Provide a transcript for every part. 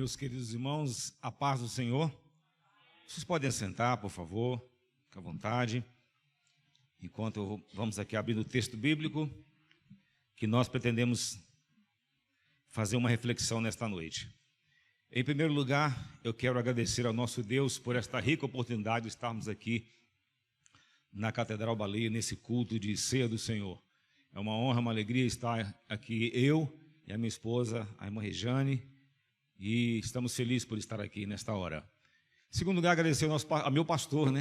Meus queridos irmãos, a paz do Senhor. Vocês podem sentar, por favor, fique à vontade. Enquanto vamos aqui abrindo o texto bíblico, que nós pretendemos fazer uma reflexão nesta noite. Em primeiro lugar, eu quero agradecer ao nosso Deus por esta rica oportunidade de estarmos aqui na Catedral Baleia, nesse culto de ceia do Senhor. É uma honra, uma alegria estar aqui, eu e a minha esposa, a irmã Rejane, e estamos felizes por estar aqui nesta hora. Em segundo lugar, agradecer ao meu pastor,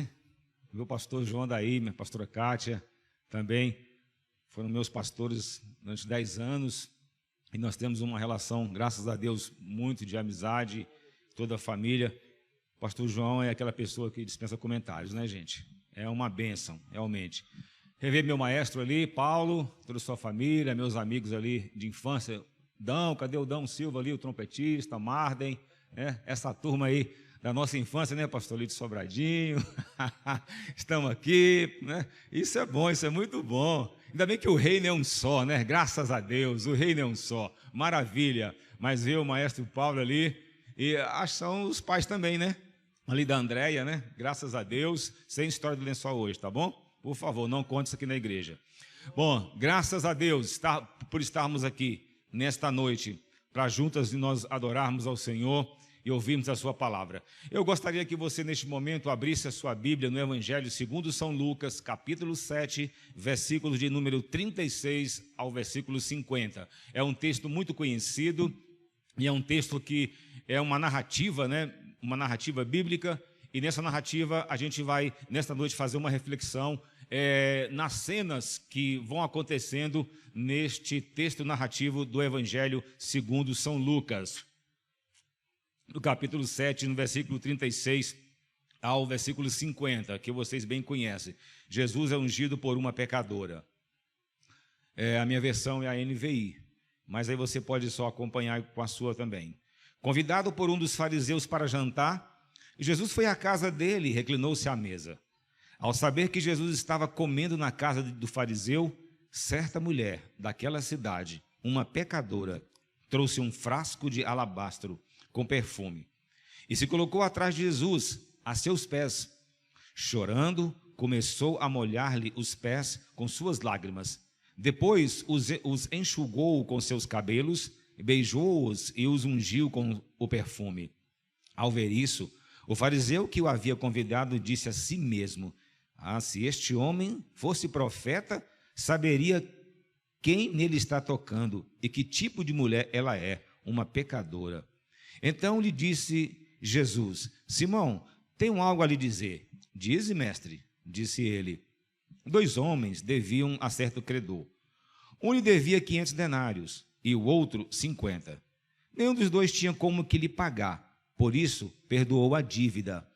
meu pastor João Daí, minha pastora Kátia, também foram meus pastores durante 10 anos, e nós temos uma relação, graças a Deus, muito de amizade, toda a família. O pastor João é aquela pessoa que dispensa comentários, né, gente? É uma bênção, realmente. Rever meu maestro ali, Paulo, toda a sua família, meus amigos ali de infância, Dão, cadê o Dão Silva ali, o trompetista, Marden, né? Essa turma aí da nossa infância, né, pastor Lito Sobradinho, estamos aqui, né? Isso é bom, isso é muito bom. Ainda bem que o reino é um só, né? Graças a Deus, o reino é um só, maravilha. Mas eu, o maestro Paulo ali, e acho que são os pais também, né? Ali da Andréia, né? Graças a Deus, sem história do lençol hoje, tá bom? Por favor, não conte isso aqui na igreja. Bom, graças a Deus por estarmos aqui nesta noite, para juntas nós adorarmos ao Senhor e ouvirmos a sua palavra. Eu gostaria que você, neste momento, abrisse a sua Bíblia no Evangelho segundo São Lucas, capítulo 7, versículos de número 36 ao versículo 50. É um texto muito conhecido e é um texto que é uma narrativa, né? Uma narrativa bíblica, e nessa narrativa a gente vai, nesta noite, fazer uma reflexão nas cenas que vão acontecendo neste texto narrativo do Evangelho segundo São Lucas. No capítulo 7, no versículo 36 ao versículo 50, que vocês bem conhecem. Jesus é ungido por uma pecadora. A minha versão é a NVI, mas aí você pode só acompanhar com a sua também. Convidado por um dos fariseus para jantar, Jesus foi à casa dele e reclinou-se à mesa. Ao saber que Jesus estava comendo na casa do fariseu, certa mulher daquela cidade, uma pecadora, trouxe um frasco de alabastro com perfume e se colocou atrás de Jesus, a seus pés. Chorando, começou a molhar-lhe os pés com suas lágrimas. Depois os enxugou com seus cabelos, beijou-os e os ungiu com o perfume. Ao ver isso, o fariseu que o havia convidado disse a si mesmo: se este homem fosse profeta, saberia quem nele está tocando e que tipo de mulher ela é, uma pecadora. Então lhe disse Jesus: Simão, tenho algo a lhe dizer. Dize, mestre, disse ele. 2 homens deviam a certo credor. Um lhe devia 500 denários e o outro 50. Nenhum dos dois tinha como que lhe pagar, por isso perdoou a dívida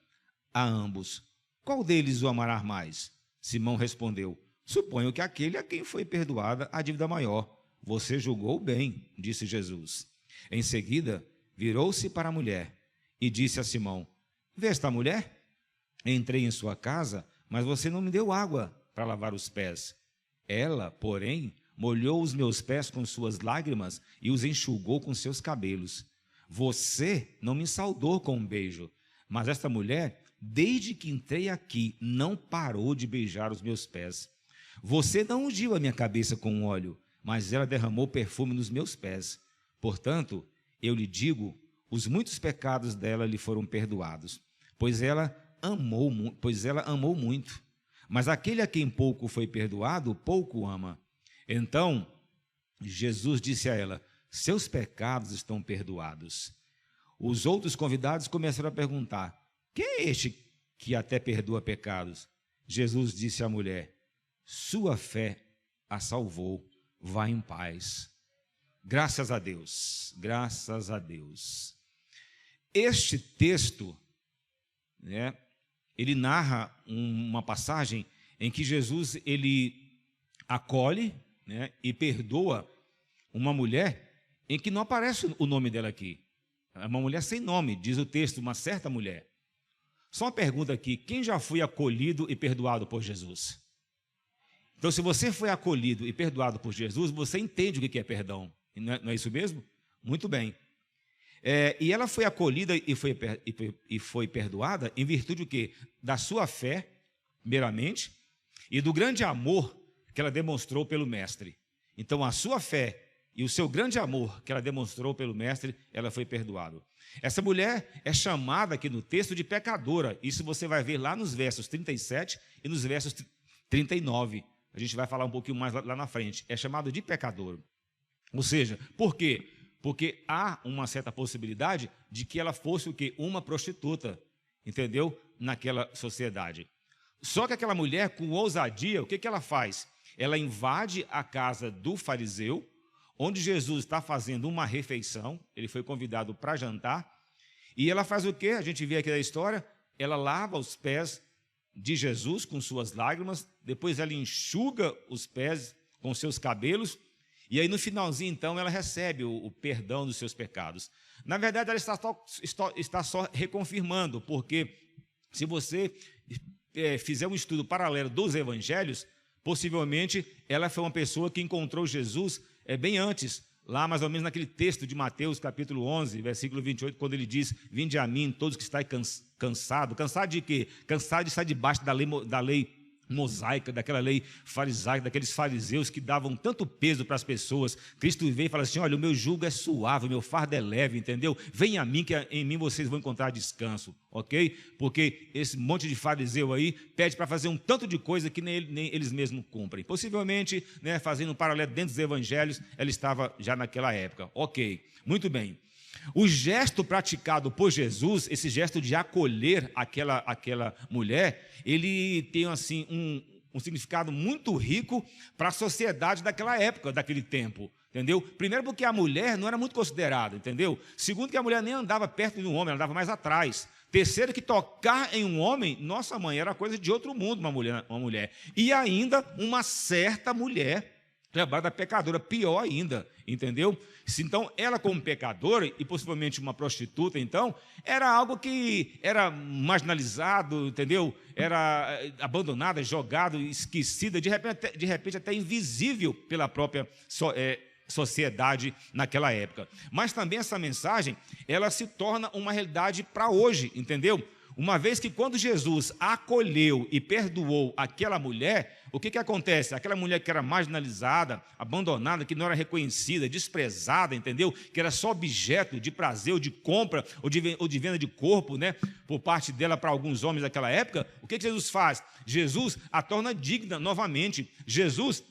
a ambos. Qual deles o amará mais? Simão respondeu: suponho que aquele a quem foi perdoada a dívida maior. Você julgou bem, disse Jesus. Em seguida, virou-se para a mulher e disse a Simão: vê esta mulher? Entrei em sua casa, mas você não me deu água para lavar os pés. Ela, porém, molhou os meus pés com suas lágrimas e os enxugou com seus cabelos. Você não me saudou com um beijo, mas esta mulher, desde que entrei aqui, não parou de beijar os meus pés. Você não ungiu a minha cabeça com óleo, mas ela derramou perfume nos meus pés. Portanto, eu lhe digo, os muitos pecados dela lhe foram perdoados, pois ela amou muito. Mas aquele a quem pouco foi perdoado, pouco ama. Então, Jesus disse a ela: seus pecados estão perdoados. Os outros convidados começaram a perguntar: quem é este que até perdoa pecados? Jesus disse à mulher: sua fé a salvou, vá em paz. Graças a Deus, graças a Deus. Este texto, ele narra uma passagem em que Jesus ele acolhe, e perdoa uma mulher em que não aparece o nome dela aqui. É uma mulher sem nome, diz o texto, uma certa mulher. Só uma pergunta aqui: quem já foi acolhido e perdoado por Jesus? Então, se você foi acolhido e perdoado por Jesus, você entende o que é perdão. Não é isso mesmo? Muito bem. E ela foi acolhida e foi perdoada em virtude do quê? Da sua fé, primeiramente, e do grande amor que ela demonstrou pelo Mestre. Então, a sua fé e o seu grande amor que ela demonstrou pelo Mestre, ela foi perdoada. Essa mulher é chamada aqui no texto de pecadora. Isso você vai ver lá nos versos 37 e nos versos 39. A gente vai falar um pouquinho mais lá na frente. É chamado de pecadora. Ou seja, por quê? Porque há uma certa possibilidade de que ela fosse o quê? Uma prostituta, entendeu? Naquela sociedade. Só que aquela mulher, com ousadia, o que ela faz? Ela invade a casa do fariseu, onde Jesus está fazendo uma refeição, ele foi convidado para jantar, e ela faz o quê? A gente vê aqui da história, ela lava os pés de Jesus com suas lágrimas, depois ela enxuga os pés com seus cabelos, e aí no finalzinho, então, ela recebe o perdão dos seus pecados. Na verdade, ela está só reconfirmando, porque se você fizer um estudo paralelo dos evangelhos, possivelmente ela foi uma pessoa que encontrou Jesus bem antes, lá mais ou menos naquele texto de Mateus, capítulo 11, versículo 28, quando ele diz: vinde a mim, todos que estáis cansados. Cansado de quê? Cansado de estar debaixo da lei mosaica, daquela lei farisaica, daqueles fariseus que davam tanto peso para as pessoas. Cristo veio e fala assim: olha, o meu jugo é suave, o meu fardo é leve, entendeu? Venha a mim, que em mim vocês vão encontrar descanso, ok? Porque esse monte de fariseu aí pede para fazer um tanto de coisa que nem eles mesmos cumprem. Possivelmente, né, fazendo um paralelo dentro dos evangelhos, ela estava já naquela época, ok? Muito bem. O gesto praticado por Jesus, esse gesto de acolher aquela mulher, ele tem assim um significado muito rico para a sociedade daquela época, daquele tempo, entendeu? Primeiro porque a mulher não era muito considerada, entendeu? Segundo que a mulher nem andava perto de um homem, ela andava mais atrás. Terceiro que tocar em um homem, nossa mãe, era coisa de outro mundo, uma mulher. E ainda uma certa mulher, chamada pecadora, pior ainda, entendeu? Então, ela como pecadora e possivelmente uma prostituta, então, era algo que era marginalizado, entendeu? Era abandonada, jogada, esquecida, de repente até invisível pela própria sociedade naquela época. Mas também essa mensagem, ela se torna uma realidade para hoje, entendeu? Uma vez que quando Jesus acolheu e perdoou aquela mulher, o que acontece? Aquela mulher que era marginalizada, abandonada, que não era reconhecida, desprezada, entendeu? Que era só objeto de prazer, ou de compra, ou de venda de corpo, né? Por parte dela para alguns homens daquela época, o que Jesus faz? Jesus a torna digna novamente. Jesus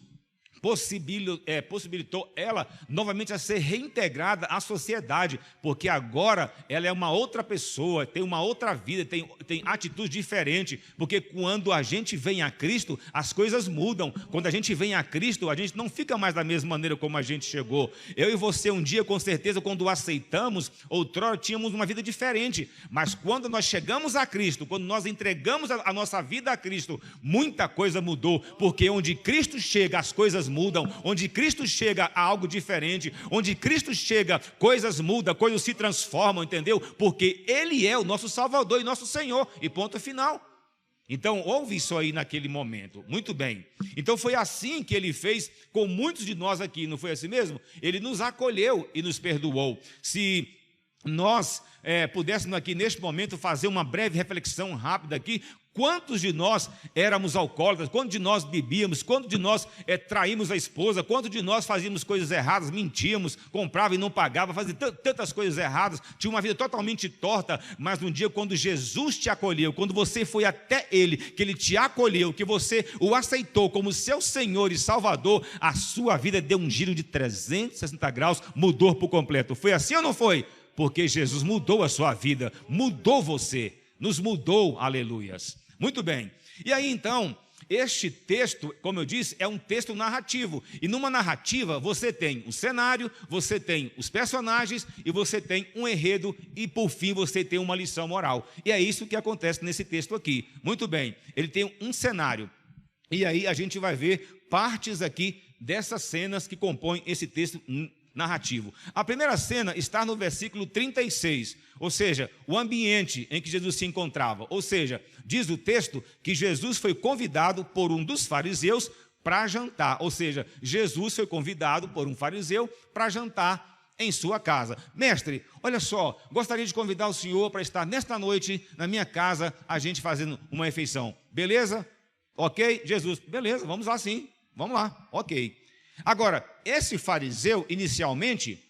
possibilitou ela novamente a ser reintegrada à sociedade, porque agora ela é uma outra pessoa, tem uma outra vida, tem atitude diferente, porque quando a gente vem a Cristo, as coisas mudam. Quando a gente vem a Cristo, a gente não fica mais da mesma maneira como a gente chegou. Eu e você um dia, com certeza, quando o aceitamos, outrora tínhamos uma vida diferente, mas quando nós chegamos a Cristo, quando nós entregamos a nossa vida a Cristo, muita coisa mudou, porque onde Cristo chega, as coisas mudam. Onde Cristo chega, há algo diferente. Onde Cristo chega, coisas mudam, coisas se transformam, entendeu? Porque Ele é o nosso Salvador e nosso Senhor, e ponto final. Então, houve isso aí naquele momento. Muito bem. Então, foi assim que Ele fez com muitos de nós aqui, não foi assim mesmo? Ele nos acolheu e nos perdoou. Se nós pudéssemos aqui neste momento fazer uma breve reflexão rápida aqui, quantos de nós éramos alcoólatras, quantos de nós bebíamos, quantos de nós traímos a esposa, quantos de nós fazíamos coisas erradas, mentíamos, comprava e não pagava, fazia tantas coisas erradas, tinha uma vida totalmente torta, mas um dia quando Jesus te acolheu, quando você foi até Ele, que Ele te acolheu, que você o aceitou como seu Senhor e Salvador, a sua vida deu um giro de 360 graus, mudou por completo. Foi assim ou não foi? Porque Jesus mudou a sua vida, mudou você, nos mudou, aleluias. Muito bem. E aí então, este texto, como eu disse, é um texto narrativo. E numa narrativa você tem o cenário, você tem os personagens e você tem um enredo e por fim você tem uma lição moral. E é isso que acontece nesse texto aqui. Muito bem, ele tem um cenário. E aí a gente vai ver partes aqui dessas cenas que compõem esse texto narrativo. A primeira cena está no versículo 36, ou seja, o ambiente em que Jesus se encontrava. Ou seja, diz o texto que Jesus foi convidado por um dos fariseus para jantar. Ou seja, Jesus foi convidado por um fariseu para jantar em sua casa. Mestre, olha só, gostaria de convidar o senhor para estar nesta noite na minha casa, a gente fazendo uma refeição. Beleza? Ok? Jesus, beleza, vamos lá sim. Vamos lá, ok. Agora, esse fariseu, inicialmente,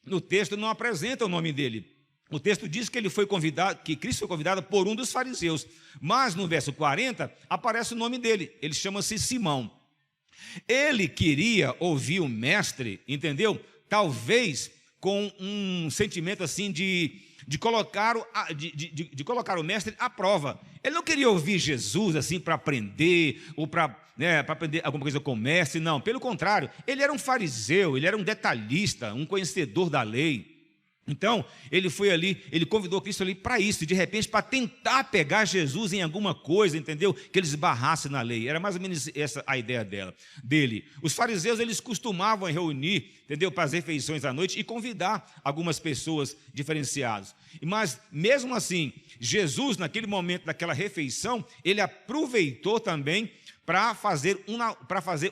no texto não apresenta o nome dele. O texto diz que ele foi convidado, que Cristo foi convidado por um dos fariseus. Mas no verso 40 aparece o nome dele. Ele chama-se Simão. Ele queria ouvir o mestre, entendeu? Talvez com um sentimento assim de colocar o mestre à prova. Ele não queria ouvir Jesus assim para aprender ou para aprender alguma coisa com o mestre, não. Pelo contrário, ele era um fariseu, ele era um detalhista, um conhecedor da lei. Então, ele foi ali, ele convidou Cristo ali para isso, de repente, para tentar pegar Jesus em alguma coisa, entendeu? Que ele esbarrasse na lei. Era mais ou menos essa a ideia dele. Os fariseus, eles costumavam reunir, entendeu? Para as refeições à noite e convidar algumas pessoas diferenciadas. Mas, mesmo assim, Jesus, naquele momento, daquela refeição, ele aproveitou também para fazer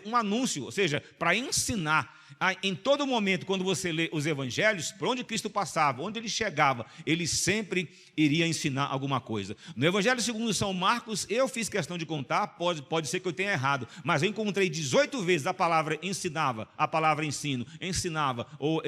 um anúncio, ou seja, para ensinar. Em todo momento, quando você lê os evangelhos, por onde Cristo passava, onde ele chegava, ele sempre iria ensinar alguma coisa. No Evangelho segundo São Marcos, eu fiz questão de contar, pode ser que eu tenha errado, mas eu encontrei 18 vezes a palavra ensinava, a palavra ensino, ensinava ou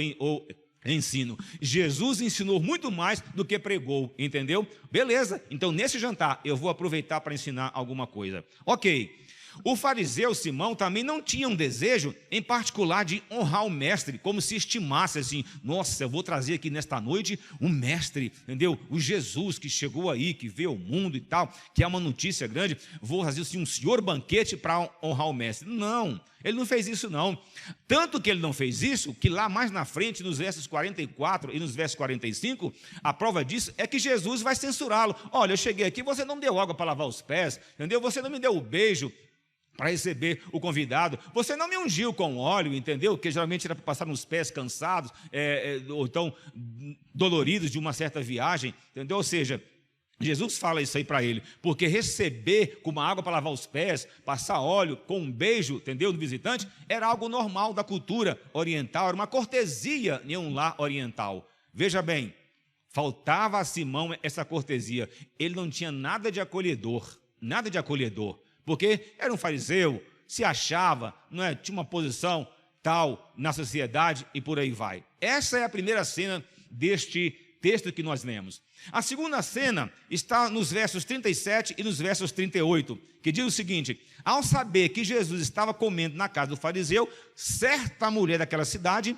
ensino. Jesus ensinou muito mais do que pregou, entendeu? Beleza, então nesse jantar eu vou aproveitar para ensinar alguma coisa. Ok. O fariseu Simão também não tinha um desejo em particular de honrar o mestre, como se estimasse assim, nossa, eu vou trazer aqui nesta noite um mestre, entendeu? O Jesus que chegou aí, que veio ao mundo e tal, que é uma notícia grande, vou fazer assim um senhor banquete para honrar o mestre. Não, ele não fez isso não. Tanto que ele não fez isso, que lá mais na frente, nos versos 44 e nos versos 45, a prova disso é que Jesus vai censurá-lo. Olha, eu cheguei aqui, você não me deu água para lavar os pés, entendeu? Você não me deu o beijo para receber o convidado, você não me ungiu com óleo, entendeu? Que geralmente era para passar nos pés cansados, ou tão doloridos de uma certa viagem, entendeu? Ou seja, Jesus fala isso aí para ele, porque receber com uma água para lavar os pés, passar óleo com um beijo, entendeu, do visitante, era algo normal da cultura oriental, era uma cortesia em um lar oriental. Veja bem, faltava a Simão essa cortesia, ele não tinha nada de acolhedor, porque era um fariseu, se achava, não é? Tinha uma posição tal na sociedade e por aí vai. Essa é a primeira cena deste texto que nós lemos. A segunda cena está nos versos 37 e nos versos 38, que diz o seguinte: ao saber que Jesus estava comendo na casa do fariseu, certa mulher daquela cidade,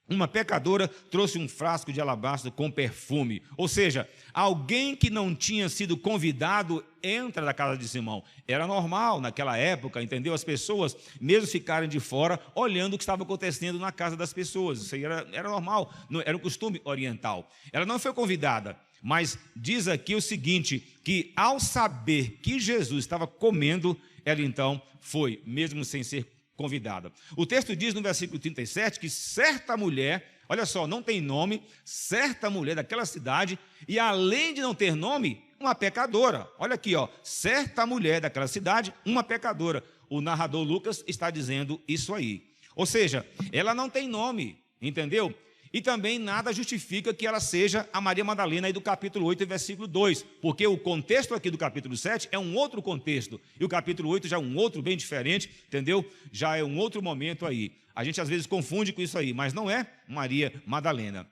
uma pecadora, trouxe um frasco de alabastro com perfume. Ou seja, alguém que não tinha sido convidado entra na casa de Simão. Era normal naquela época, entendeu? As pessoas mesmo ficarem de fora olhando o que estava acontecendo na casa das pessoas. Isso aí era normal, era um costume oriental. Ela não foi convidada, mas diz aqui o seguinte, que ao saber que Jesus estava comendo, ela então foi, mesmo sem ser convidada. O texto diz no versículo 37 que certa mulher, olha só, não tem nome, certa mulher daquela cidade, e além de não ter nome, uma pecadora. Olha aqui, ó, certa mulher daquela cidade, uma pecadora. O narrador Lucas está dizendo isso aí. Ou seja, ela não tem nome, entendeu? E também nada justifica que ela seja a Maria Madalena aí do capítulo 8, versículo 2, porque o contexto aqui do capítulo 7 é um outro contexto, e o capítulo 8 já é um outro bem diferente, entendeu? Já é um outro momento aí. A gente às vezes confunde com isso aí, mas não é Maria Madalena.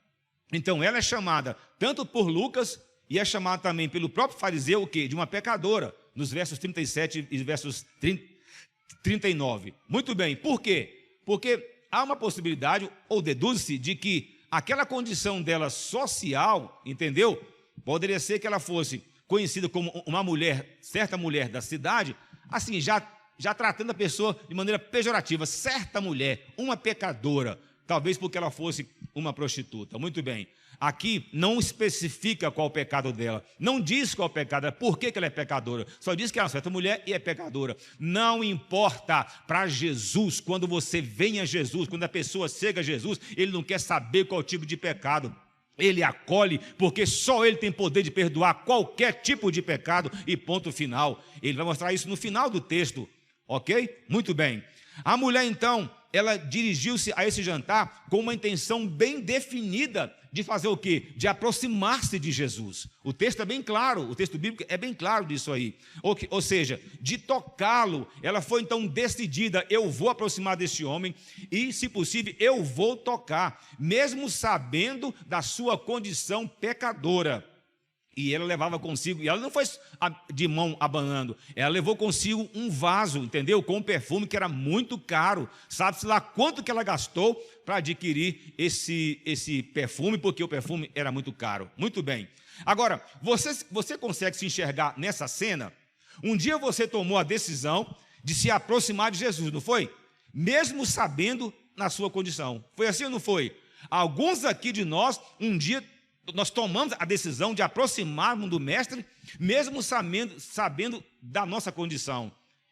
Então ela é chamada tanto por Lucas, e é chamada também pelo próprio fariseu, o quê? De uma pecadora, nos versos 37 e versos 39. Muito bem, por quê? Porque há uma possibilidade, ou deduz-se, de que aquela condição dela social, entendeu? Poderia ser que ela fosse conhecida como uma mulher, certa mulher da cidade, assim, já tratando a pessoa de maneira pejorativa, certa mulher, uma pecadora, talvez porque ela fosse uma prostituta. Muito bem. Aqui não especifica qual o pecado dela, não diz qual o pecado dela, por que ela é pecadora, só diz que é uma certa mulher e é pecadora. Não importa para Jesus, quando você vem a Jesus, quando a pessoa chega a Jesus, ele não quer saber qual tipo de pecado. Ele acolhe, porque só ele tem poder de perdoar qualquer tipo de pecado e ponto final. Ele vai mostrar isso no final do texto, ok? Muito bem. A mulher então ela dirigiu-se a esse jantar com uma intenção bem definida de fazer o quê? De aproximar-se de Jesus. O texto é bem claro, o texto bíblico é bem claro disso aí. Ou seja, de tocá-lo. Ela foi então decidida, eu vou aproximar desse homem e, se possível, eu vou tocar, mesmo sabendo da sua condição pecadora. E ela levava consigo, e ela não foi de mão abanando, ela levou consigo um vaso, entendeu? Com um perfume que era muito caro. Sabe-se lá quanto que ela gastou para adquirir esse perfume, porque o perfume era muito caro. Muito bem. Agora, você consegue se enxergar nessa cena? Um dia você tomou a decisão de se aproximar de Jesus, não foi? Mesmo sabendo na sua condição. Foi assim ou não foi? Alguns aqui de nós, um dia, nós tomamos a decisão de aproximarmos do mestre, mesmo sabendo da nossa condição.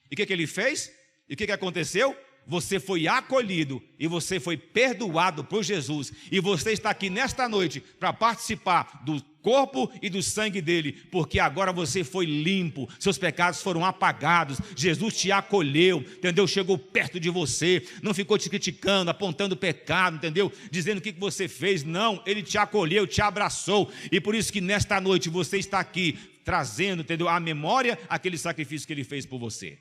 E o que ele fez? E o que aconteceu? Você foi acolhido e você foi perdoado por Jesus. E você está aqui nesta noite para participar do corpo e do sangue dele, porque agora você foi limpo, seus pecados foram apagados, Jesus te acolheu, entendeu? Chegou perto de você, não ficou te criticando, apontando pecado, entendeu? Dizendo o que você fez, não, ele te acolheu, te abraçou, e por isso que nesta noite você está aqui, trazendo, entendeu? À memória aquele sacrifício que ele fez por você.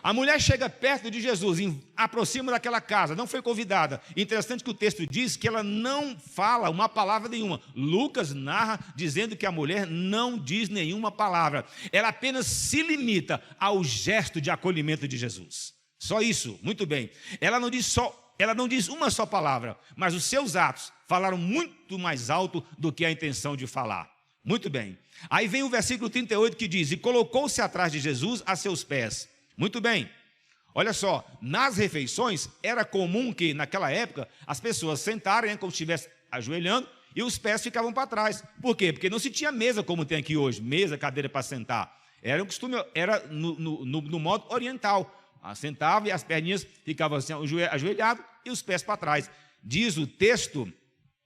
A mulher chega perto de Jesus, aproxima daquela casa, não foi convidada. Interessante que o texto diz que ela não fala uma palavra nenhuma. Lucas narra dizendo que a mulher não diz nenhuma palavra. Ela apenas se limita ao gesto de acolhimento de Jesus. Só isso, muito bem. Ela não diz uma só palavra, mas os seus atos falaram muito mais alto do que a intenção de falar. Muito bem. Aí vem o versículo 38 que diz: e colocou-se atrás de Jesus a seus pés. Muito bem, olha só, nas refeições era comum que naquela época as pessoas sentarem como se estivessem ajoelhando e os pés ficavam para trás. Por quê? Porque não se tinha mesa como tem aqui hoje, mesa, cadeira para sentar. Era um costume, era no modo oriental. Sentava e as perninhas ficavam assim ajoelhadas e os pés para trás. Diz o texto,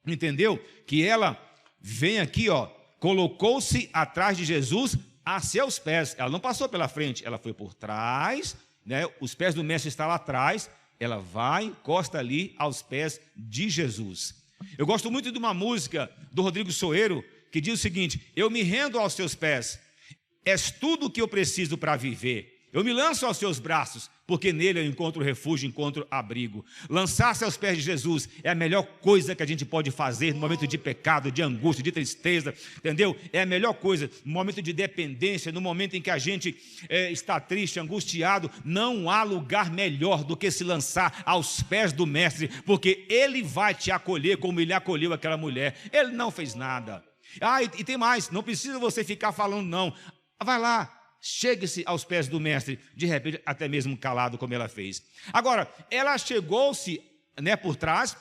entendeu? Que ela vem aqui, ó, colocou-se atrás de Jesus a seus pés. Ela não passou pela frente, ela foi por trás, né? Os pés do mestre estão lá atrás, ela vai, encosta ali aos pés de Jesus. Eu gosto muito de uma música do Rodrigo Soeiro, que diz o seguinte: eu me rendo aos teus pés, és tudo o que eu preciso para viver. Eu me lanço aos seus braços, porque nele eu encontro refúgio, encontro abrigo. Lançar-se aos pés de Jesus é a melhor coisa que a gente pode fazer no momento de pecado, de angústia, de tristeza, entendeu? É a melhor coisa, no momento de dependência, no momento em que a gente está triste, angustiado. Não há lugar melhor do que se lançar aos pés do mestre, porque ele vai te acolher como ele acolheu aquela mulher. Ele não fez nada. E tem mais, não precisa você ficar falando não. Vai lá. Chegue-se aos pés do mestre, de repente até mesmo calado como ela fez. Agora, ela chegou-se, né, por trás,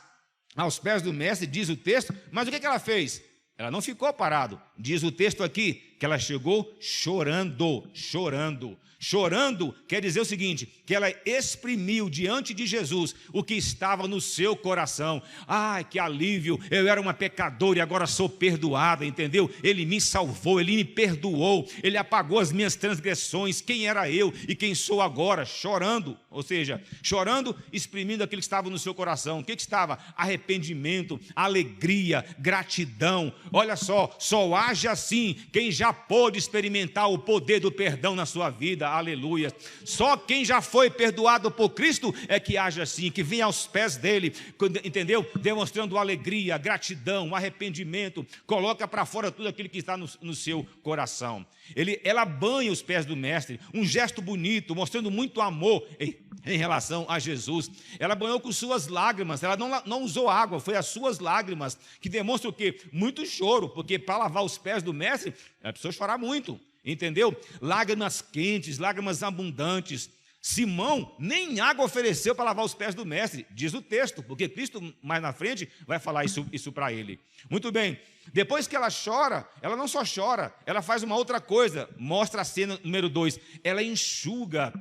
aos pés do mestre, diz o texto, mas o que ela fez? Ela não ficou parado. Diz o texto aqui que ela chegou chorando. Chorando quer dizer o seguinte, que ela exprimiu diante de Jesus o que estava no seu coração. Ai, que alívio, eu era uma pecadora e agora sou perdoada, entendeu? Ele me salvou, ele me perdoou, ele apagou as minhas transgressões. Quem era eu e quem sou agora? Chorando, ou seja, chorando, exprimindo aquilo que estava no seu coração. O que estava? Arrependimento, alegria, gratidão. Olha só age assim quem já pôde experimentar o poder do perdão na sua vida. Aleluia. Só quem já foi perdoado por Cristo é que age assim, que vem aos pés dele, entendeu? Demonstrando alegria, gratidão, arrependimento, coloca para fora tudo aquilo que está no seu coração. Ela banha os pés do mestre, um gesto bonito, mostrando muito amor em relação a Jesus. Ela banhou com suas lágrimas, ela não usou água, foi as suas lágrimas, que demonstram o quê? Muito choro, porque para lavar os pés do mestre, ela precisou chorar muito. Entendeu? Lágrimas quentes, lágrimas abundantes. Simão nem água ofereceu para lavar os pés do mestre, diz o texto, porque Cristo mais na frente vai falar isso para ele. Muito bem, depois que ela chora, ela não só chora, ela faz uma outra coisa, mostra a cena número 2, ela enxuga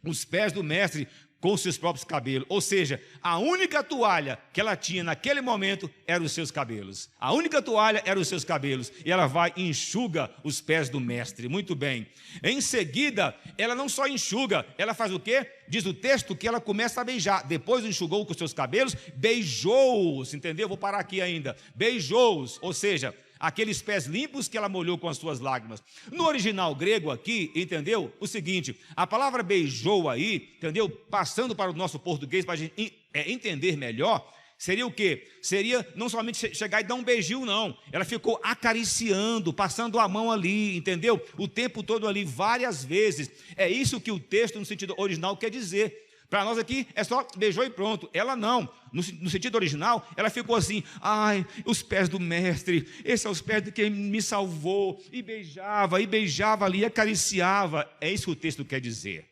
os pés do mestre com os seus próprios cabelos. Ou seja, a única toalha que ela tinha naquele momento eram os seus cabelos. A única toalha eram os seus cabelos. E ela vai e enxuga os pés do mestre. Muito bem. Em seguida, ela não só enxuga, ela faz o quê? Diz o texto que ela começa a beijar. Depois enxugou com os seus cabelos, beijou-os. Entendeu? Vou parar aqui ainda. Beijou-os. Ou seja, aqueles pés limpos que ela molhou com as suas lágrimas. No original grego aqui, entendeu? O seguinte, a palavra beijou aí, entendeu? Passando para o nosso português, para a gente entender melhor, seria o quê? Seria não somente chegar e dar um beijinho, não. Ela ficou acariciando, passando a mão ali, entendeu? O tempo todo ali, várias vezes. É isso que o texto, no sentido original, quer dizer. Para nós aqui é só beijou e pronto. Ela não. No sentido original, ela ficou assim, ai, os pés do mestre, esses são os pés de quem me salvou. E beijava ali, acariciava. É isso que o texto quer dizer.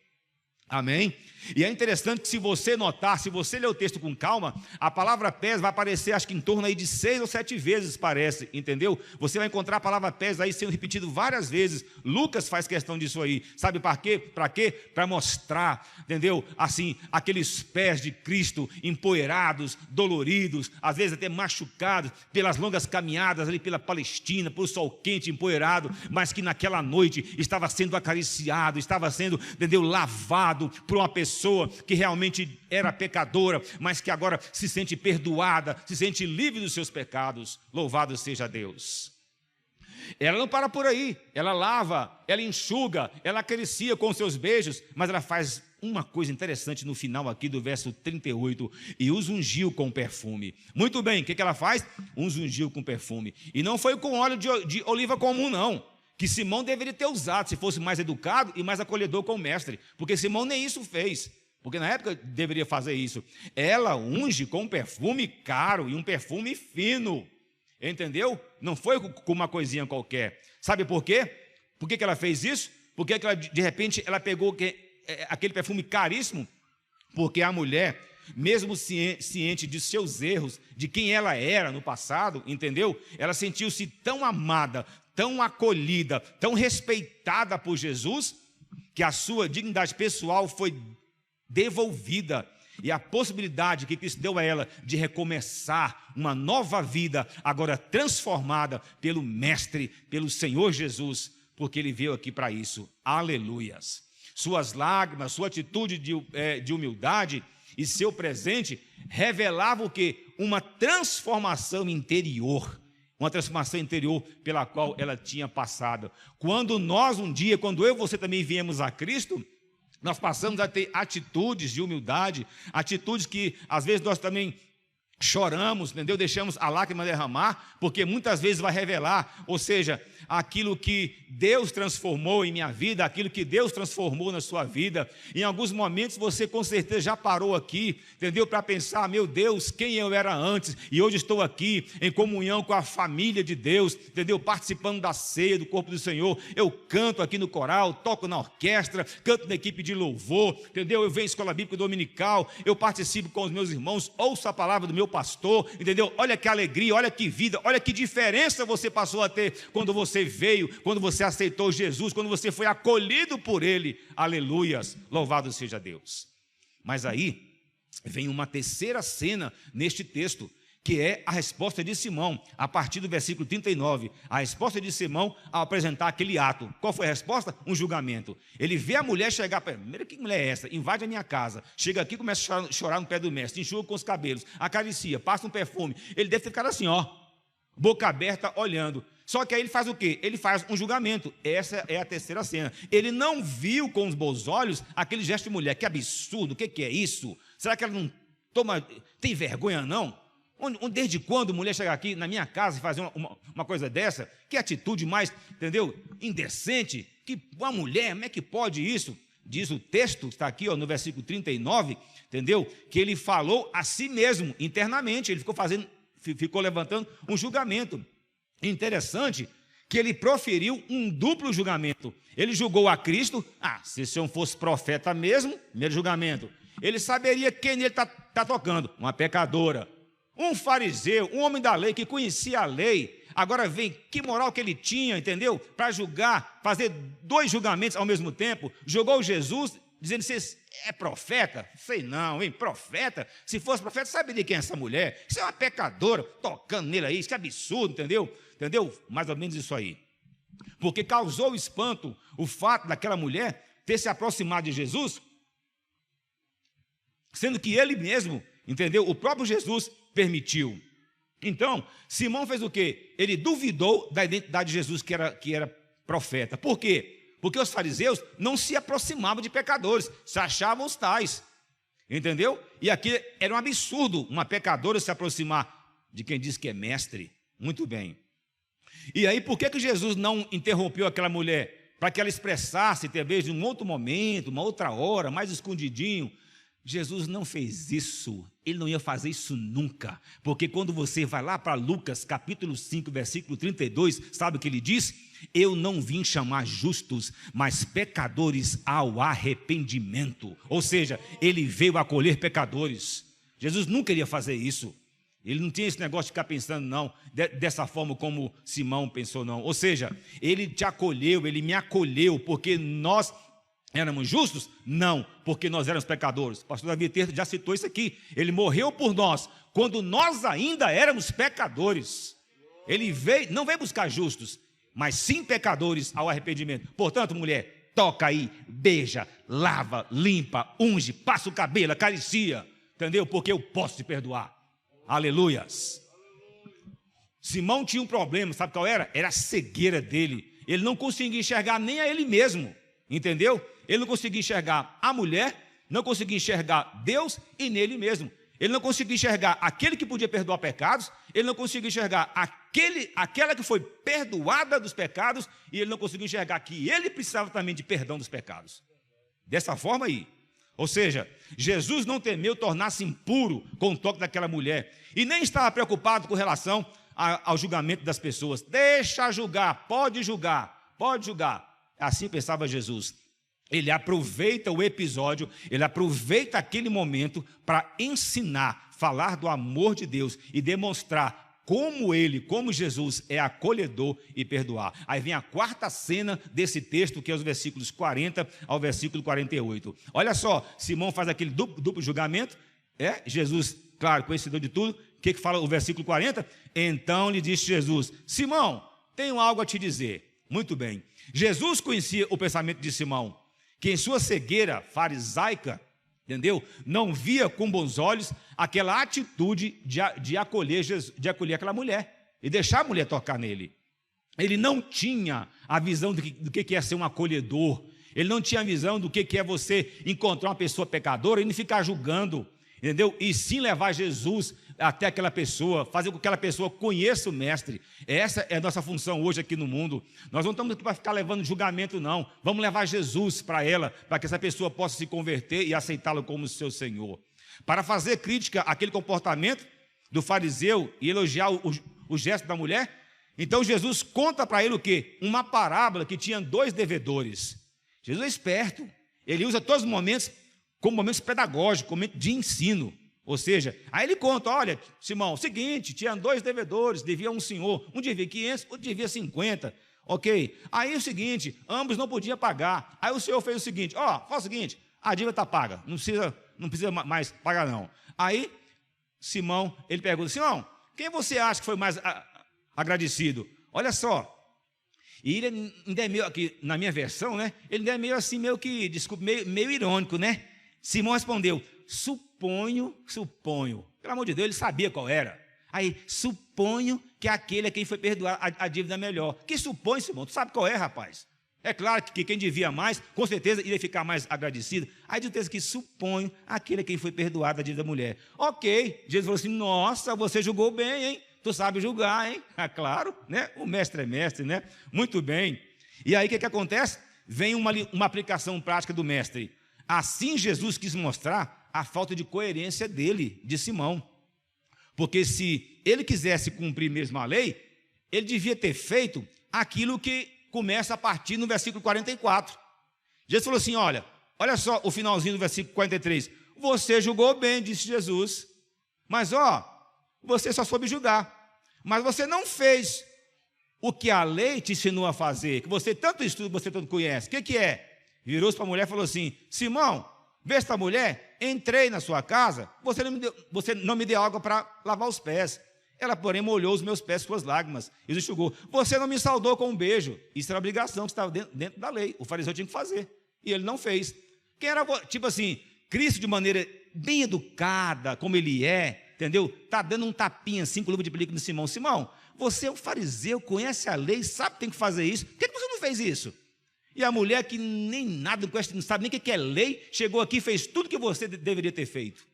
Amém? E é interessante que se você notar, se você ler o texto com calma, a palavra pés vai aparecer acho que em torno aí de 6 ou 7 vezes parece, entendeu? Você vai encontrar a palavra pés aí sendo repetido várias vezes. Lucas faz questão disso aí, sabe para quê? Para quê? Para mostrar, entendeu? Assim, aqueles pés de Cristo empoeirados, doloridos, às vezes até machucados pelas longas caminhadas ali pela Palestina, por sol quente, empoeirado, mas que naquela noite estava sendo acariciado, estava sendo, entendeu? Lavado por uma pessoa que realmente era pecadora, mas que agora se sente perdoada, se sente livre dos seus pecados. Louvado seja Deus. Ela não para por aí, ela lava, ela enxuga, ela acaricia com os seus beijos, mas ela faz uma coisa interessante no final aqui do verso 38, e os ungiu com perfume. Muito bem, o que ela faz? Os ungiu com perfume, e não foi com óleo de oliva comum não, que Simão deveria ter usado, se fosse mais educado e mais acolhedor com o mestre, porque Simão nem isso fez, porque na época deveria fazer isso. Ela unge com um perfume caro e um perfume fino, entendeu? Não foi com uma coisinha qualquer. Sabe por quê? Por que ela fez isso? Porque ela, de repente ela pegou aquele perfume caríssimo, porque a mulher, mesmo ciente de seus erros, de quem ela era no passado, entendeu? Ela sentiu-se tão amada, tão acolhida, tão respeitada por Jesus, que a sua dignidade pessoal foi devolvida. E a possibilidade que Cristo deu a ela de recomeçar uma nova vida, agora transformada pelo Mestre, pelo Senhor Jesus, porque Ele veio aqui para isso. Aleluias! Suas lágrimas, sua atitude de humildade e seu presente revelavam o quê? Uma transformação interior. Uma transformação interior pela qual ela tinha passado. Quando nós um dia, quando eu e você também viemos a Cristo, nós passamos a ter atitudes de humildade, atitudes que às vezes nós também choramos, entendeu? Deixamos a lágrima derramar, porque muitas vezes vai revelar, ou seja, aquilo que Deus transformou em minha vida, aquilo que Deus transformou na sua vida. Em alguns momentos você com certeza já parou aqui, entendeu? Para pensar, meu Deus, quem eu era antes, e hoje estou aqui em comunhão com a família de Deus, entendeu? Participando da ceia do corpo do Senhor. Eu canto aqui no coral, toco na orquestra, canto na equipe de louvor, entendeu? Eu venho à escola bíblica dominical, eu participo com os meus irmãos, ouço a palavra do meu pastor, entendeu? Olha que alegria, olha que vida, olha que diferença você passou a ter quando você veio, quando você aceitou Jesus, quando você foi acolhido por Ele. Aleluias, louvado seja Deus. Mas aí vem uma terceira cena neste texto, que é a resposta de Simão, a partir do versículo 39, a resposta de Simão ao apresentar aquele ato. Qual foi a resposta? Um julgamento. Ele vê a mulher chegar, primeiro, que mulher é essa? Invade a minha casa, chega aqui e começa a chorar no pé do mestre, enxuga com os cabelos, acaricia, passa um perfume. Ele deve ter ficado assim, ó, boca aberta, olhando. Só que aí ele faz o quê? Ele faz um julgamento. Essa é a terceira cena. Ele não viu com os bons olhos aquele gesto de mulher. Que absurdo, o que é isso? Será que ela não tem vergonha não? Desde quando mulher chega aqui na minha casa e fazer uma coisa dessa? Que atitude mais, entendeu? Indecente. Que uma mulher, como é que pode isso? Diz o texto, está aqui ó, no versículo 39, entendeu? Que ele falou a si mesmo, internamente. Ele ficou levantando um julgamento. Interessante que ele proferiu um duplo julgamento. Ele julgou a Cristo. Se esse senhor fosse profeta mesmo, primeiro julgamento, ele saberia quem ele está tocando. Uma pecadora. Um fariseu, um homem da lei que conhecia a lei, agora vem, que moral que ele tinha, entendeu? Para julgar, fazer dois julgamentos ao mesmo tempo. Julgou Jesus dizendo: você é profeta? Sei não, hein? Profeta? Se fosse profeta, saberia quem é essa mulher? Isso é uma pecadora, tocando nele aí, isso é absurdo, entendeu? Entendeu? Mais ou menos isso aí. Porque causou espanto o fato daquela mulher ter se aproximado de Jesus, sendo que ele mesmo, entendeu? O próprio Jesus permitiu. Então, Simão fez o quê? Ele duvidou da identidade de Jesus, que era profeta. Por quê? Porque os fariseus não se aproximavam de pecadores, se achavam os tais, entendeu? E aqui era um absurdo uma pecadora se aproximar de quem diz que é mestre. Muito bem. E aí, por que Jesus não interrompeu aquela mulher? Para que ela expressasse, talvez, em um outro momento, uma outra hora, mais escondidinho. Jesus não fez isso, ele não ia fazer isso nunca, porque quando você vai lá para Lucas, capítulo 5, versículo 32, sabe o que ele diz? Eu não vim chamar justos, mas pecadores ao arrependimento. Ou seja, ele veio acolher pecadores. Jesus nunca iria fazer isso. Ele não tinha esse negócio de ficar pensando, não, dessa forma como Simão pensou, não. Ou seja, ele te acolheu, ele me acolheu, porque nós éramos justos? Não, porque nós éramos pecadores. O pastor Davi Terto já citou isso aqui. Ele morreu por nós, quando nós ainda éramos pecadores. Ele veio, não veio buscar justos, mas sim pecadores ao arrependimento. Portanto, mulher, toca aí, beija, lava, limpa, unge, passa o cabelo, acaricia, entendeu? Porque eu posso te perdoar. Aleluias. Simão tinha um problema, sabe qual era? Era a cegueira dele. Ele não conseguia enxergar nem a ele mesmo, entendeu? Ele não conseguia enxergar a mulher, não conseguia enxergar Deus e nele mesmo. Ele não conseguia enxergar aquele que podia perdoar pecados, ele não conseguia enxergar aquela que foi perdoada dos pecados, e ele não conseguia enxergar que ele precisava também de perdão dos pecados. Dessa forma aí. Ou seja, Jesus não temeu tornar-se impuro com o toque daquela mulher, e nem estava preocupado com relação ao julgamento das pessoas. Deixa julgar, pode julgar, pode julgar. Assim pensava Jesus. Ele aproveita o episódio, ele aproveita aquele momento para ensinar, falar do amor de Deus e demonstrar como Jesus é acolhedor e perdoar. Aí vem a quarta cena desse texto, que é os versículos 40 ao versículo 48. Olha só, Simão faz aquele duplo julgamento, Jesus, claro, conhecedor de tudo. O que fala o versículo 40? Então lhe disse Jesus: Simão, tenho algo a te dizer. Muito bem. Jesus conhecia o pensamento de Simão, que em sua cegueira farisaica, entendeu? Não via com bons olhos aquela atitude de acolher aquela mulher e deixar a mulher tocar nele. Ele não tinha a visão do que é ser um acolhedor. Ele não tinha a visão do que é você encontrar uma pessoa pecadora e não ficar julgando, entendeu? E sim levar Jesus até aquela pessoa, fazer com que aquela pessoa conheça o Mestre. Essa é a nossa função hoje aqui no mundo. Nós não estamos aqui para ficar levando julgamento, não. Vamos levar Jesus para ela, para que essa pessoa possa se converter e aceitá-lo como seu Senhor. Para fazer crítica àquele comportamento do fariseu e elogiar o gesto da mulher, então Jesus conta para ele o quê? Uma parábola que tinha 2 devedores. Jesus é esperto. Ele usa todos os momentos como momentos pedagógicos, momentos de ensino. Ou seja, aí ele conta: olha, Simão, seguinte, tinha 2 devedores, devia um senhor, um devia 500, outro devia 50, ok? Aí o seguinte, ambos não podiam pagar. Aí o senhor fez o seguinte: faz o seguinte, a dívida está paga, não precisa mais pagar não. Aí Simão, ele pergunta: Simão, quem você acha que foi mais agradecido? Olha só, e ele ainda é meio, aqui na minha versão, né? Ele ainda é meio assim, meio irônico, né? Simão respondeu: suponho, pelo amor de Deus, ele sabia qual era. Aí, suponho que aquele a quem foi perdoar a dívida melhor. Que supõe, Simão? Tu sabe qual é, rapaz? É claro que quem devia mais, com certeza, iria ficar mais agradecido. Aí diz o texto que suponho aquele a quem foi perdoado a dívida da mulher. Ok, Jesus falou assim: nossa, você julgou bem, hein? Tu sabe julgar, hein? Ah, claro, né? O mestre é mestre, né? Muito bem. E aí o que acontece? Vem uma aplicação prática do mestre. Assim Jesus quis mostrar a falta de coerência dele, de Simão. Porque se ele quisesse cumprir mesmo a lei, ele devia ter feito aquilo que começa a partir no versículo 44. Jesus falou assim: olha só o finalzinho do versículo 43. Você julgou bem, disse Jesus, mas você só soube julgar. Mas você não fez o que a lei te ensinou a fazer, que você tanto estuda, você tanto conhece. O que é? virou-se para a mulher e falou assim: Simão, vê esta mulher, entrei na sua casa, você não me deu água para lavar os pés. Ela, porém, molhou os meus pés com as lágrimas e os enxugou. Você não me saudou com um beijo. Isso era obrigação que estava dentro da lei. O fariseu tinha que fazer. E ele não fez. Quem era, tipo assim, Cristo de maneira bem educada, como ele é, entendeu? Está dando um tapinha assim com luva de pelica no Simão. Simão, você é um fariseu, conhece a lei, sabe que tem que fazer isso. Por que você não fez isso? E a mulher que nem nada, não sabe nem o que é lei, chegou aqui e fez tudo que você deveria ter feito.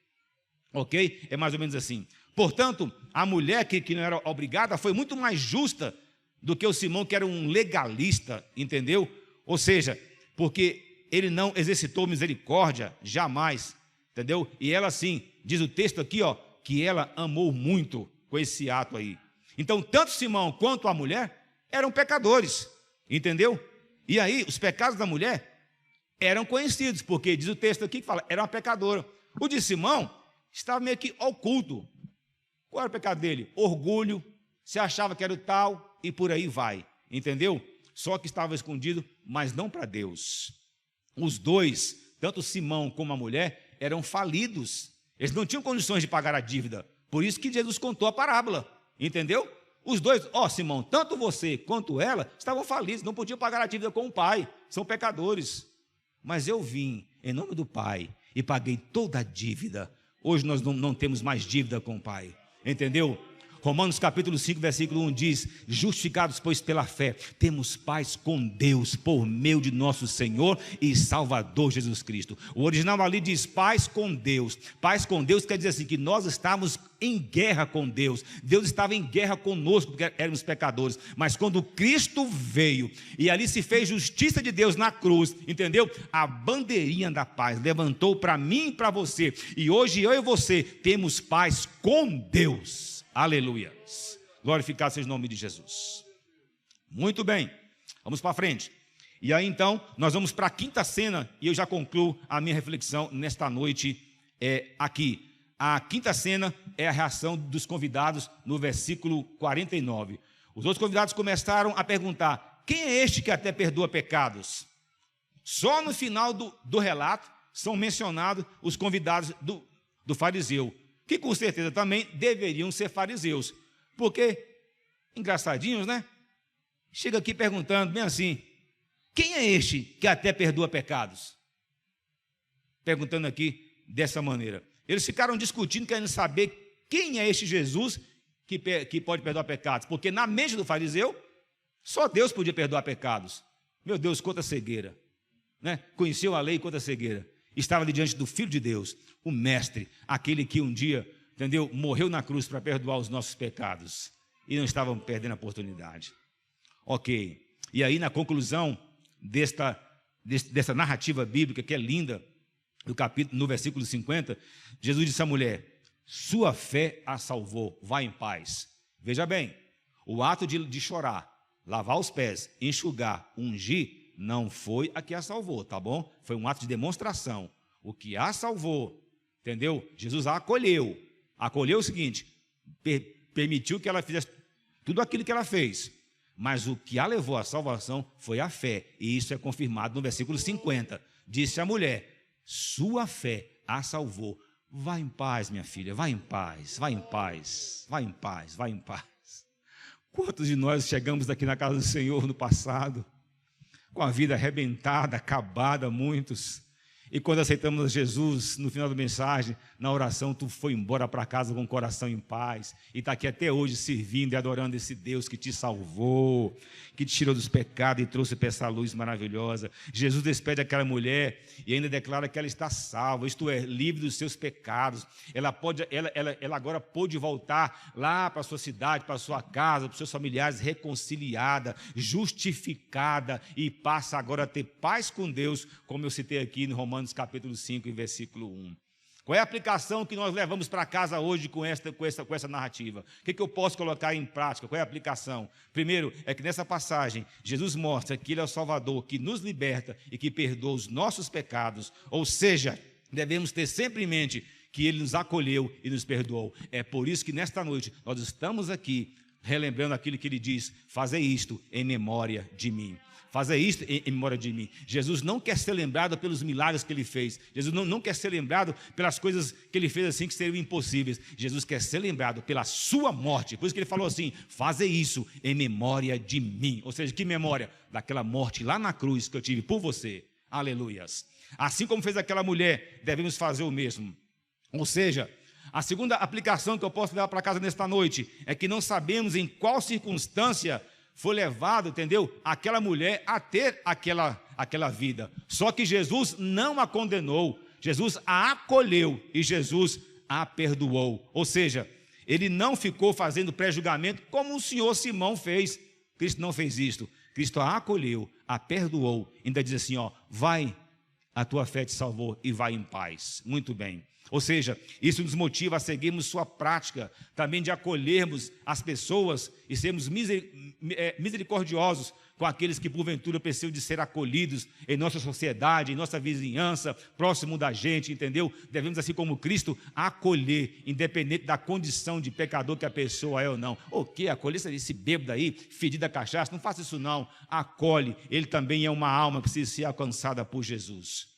Ok? É mais ou menos assim. Portanto, a mulher que não era obrigada foi muito mais justa do que o Simão, que era um legalista, entendeu? Ou seja, porque ele não exercitou misericórdia, jamais, entendeu? E ela sim, diz o texto aqui, ó, que ela amou muito com esse ato aí. Então, tanto Simão quanto a mulher eram pecadores, entendeu? E aí, os pecados da mulher eram conhecidos, porque diz o texto aqui que fala, era uma pecadora. O de Simão estava meio que oculto. Qual era o pecado dele? Orgulho, se achava que era o tal e por aí vai, entendeu? Só que estava escondido, mas não para Deus. Os dois, tanto Simão como a mulher, eram falidos. Eles não tinham condições de pagar a dívida. Por isso que Jesus contou a parábola, entendeu? Os dois, Simão, tanto você quanto ela estavam falidos, não podiam pagar a dívida com o pai, são pecadores. Mas eu vim em nome do Pai e paguei toda a dívida. Hoje nós não temos mais dívida com o Pai. Entendeu? Romanos capítulo 5, versículo 1 diz: justificados, pois, pela fé, temos paz com Deus, por meio de nosso Senhor e Salvador Jesus Cristo. O original ali diz paz com Deus. Paz com Deus quer dizer assim, que nós estávamos em guerra com Deus. Deus estava em guerra conosco, porque éramos pecadores. Mas quando Cristo veio, e ali se fez justiça de Deus na cruz, entendeu? A bandeirinha da paz levantou para mim e para você. E hoje eu e você temos paz com Deus. Aleluia. Glorificado seja o nome de Jesus. Muito bem, vamos para frente. E aí então, nós vamos para a quinta cena, e eu já concluo a minha reflexão nesta noite aqui. A quinta cena é a reação dos convidados no versículo 49. Os outros convidados começaram a perguntar: quem é este que até perdoa pecados? Só no final do relato são mencionados os convidados do fariseu, que com certeza também deveriam ser fariseus, porque, engraçadinhos, né? Chega aqui perguntando, bem assim: quem é este que até perdoa pecados? Perguntando aqui dessa maneira. Eles ficaram discutindo, querendo saber quem é este Jesus que pode perdoar pecados, porque na mente do fariseu, só Deus podia perdoar pecados. Meu Deus, quanta cegueira, né? Conheceu a lei, quanta cegueira. Estava ali diante do Filho de Deus, o Mestre, aquele que um dia, entendeu, morreu na cruz para perdoar os nossos pecados, e não estavam perdendo a oportunidade. Ok, e aí na conclusão dessa narrativa bíblica, que é linda, no versículo 50, Jesus disse à mulher: sua fé a salvou, vá em paz. Veja bem, o ato de chorar, lavar os pés, enxugar, ungir, não foi a que a salvou, tá bom? Foi um ato de demonstração. O que a salvou, entendeu? Jesus a acolheu. Acolheu o seguinte: permitiu que ela fizesse tudo aquilo que ela fez. Mas o que a levou à salvação foi a fé. E isso é confirmado no versículo 50. Disse a mulher: sua fé a salvou. Vá em paz, minha filha, vá em paz, vá em paz, vá em paz, vá em paz. Quantos de nós chegamos aqui na casa do Senhor no passado, com a vida arrebentada, acabada, muitos, e quando aceitamos Jesus, no final da mensagem, na oração, tu foi embora para casa com o coração em paz, e está aqui até hoje servindo e adorando esse Deus que te salvou, que te tirou dos pecados e trouxe para essa luz maravilhosa. Jesus despede aquela mulher e ainda declara que ela está salva, isto é, livre dos seus pecados. Ela agora pôde voltar lá para a sua cidade, para a sua casa, para os seus familiares, reconciliada, justificada, e passa agora a ter paz com Deus, como eu citei aqui no Romanos capítulo 5, versículo 1. Qual é a aplicação que nós levamos para casa hoje com essa narrativa? O que eu posso colocar em prática? Qual é a aplicação? Primeiro, é que nessa passagem, Jesus mostra que Ele é o Salvador, que nos liberta e que perdoa os nossos pecados. Ou seja, devemos ter sempre em mente que Ele nos acolheu e nos perdoou. É por isso que nesta noite nós estamos aqui relembrando aquilo que ele diz: fazei isto em memória de mim. Fazer isto em memória de mim. Jesus não quer ser lembrado pelos milagres que ele fez. Jesus não quer ser lembrado pelas coisas que ele fez assim que seriam impossíveis. Jesus quer ser lembrado pela sua morte. Por isso que ele falou assim: fazer isso em memória de mim. Ou seja, que memória? Daquela morte lá na cruz que eu tive por você. Aleluias. Assim como fez aquela mulher, devemos fazer o mesmo. Ou seja, a segunda aplicação que eu posso levar para casa nesta noite é que não sabemos em qual circunstância foi levado, entendeu? Aquela mulher a ter aquela vida. Só que Jesus não a condenou, Jesus a acolheu e Jesus a perdoou. Ou seja, ele não ficou fazendo pré-julgamento como o senhor Simão fez. Cristo não fez isto. Cristo a acolheu, a perdoou. Ainda diz assim, ó: vai, a tua fé te salvou e vai em paz. Muito bem. Ou seja, isso nos motiva a seguirmos sua prática, também de acolhermos as pessoas e sermos misericordiosos com aqueles que porventura precisam de ser acolhidos em nossa sociedade, em nossa vizinhança, próximo da gente, entendeu? Devemos, assim como Cristo, acolher, independente da condição de pecador que a pessoa é ou não. O que? Acolher esse bêbado aí, fedido a cachaça? Não faça isso não, acolhe. Ele também é uma alma que precisa ser alcançada por Jesus.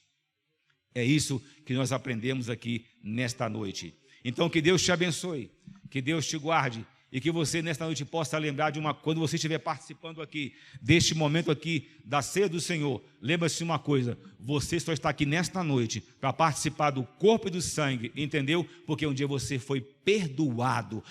É isso que nós aprendemos aqui nesta noite. Então, que Deus te abençoe, que Deus te guarde e que você nesta noite possa lembrar quando você estiver participando aqui, deste momento aqui, da ceia do Senhor, lembra-se de uma coisa: você só está aqui nesta noite para participar do corpo e do sangue, entendeu? Porque um dia você foi perdoado,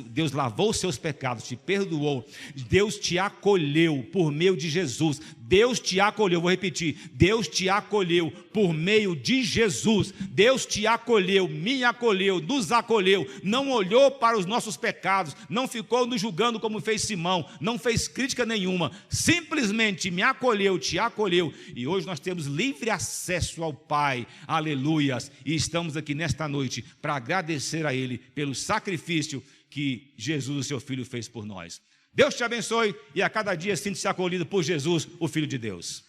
Deus lavou os seus pecados, te perdoou, Deus te acolheu por meio de Jesus, Deus te acolheu, vou repetir, Deus te acolheu por meio de Jesus, Deus te acolheu, me acolheu, nos acolheu, não olhou para os nossos pecados, não ficou nos julgando como fez Simão, não fez crítica nenhuma, simplesmente me acolheu, te acolheu, e hoje nós temos livre acesso ao Pai, aleluias, e estamos aqui nesta noite para agradecer a Ele pelo sacrifício que Jesus, o seu Filho, fez por nós. Deus te abençoe e a cada dia sinta-se acolhido por Jesus, o Filho de Deus.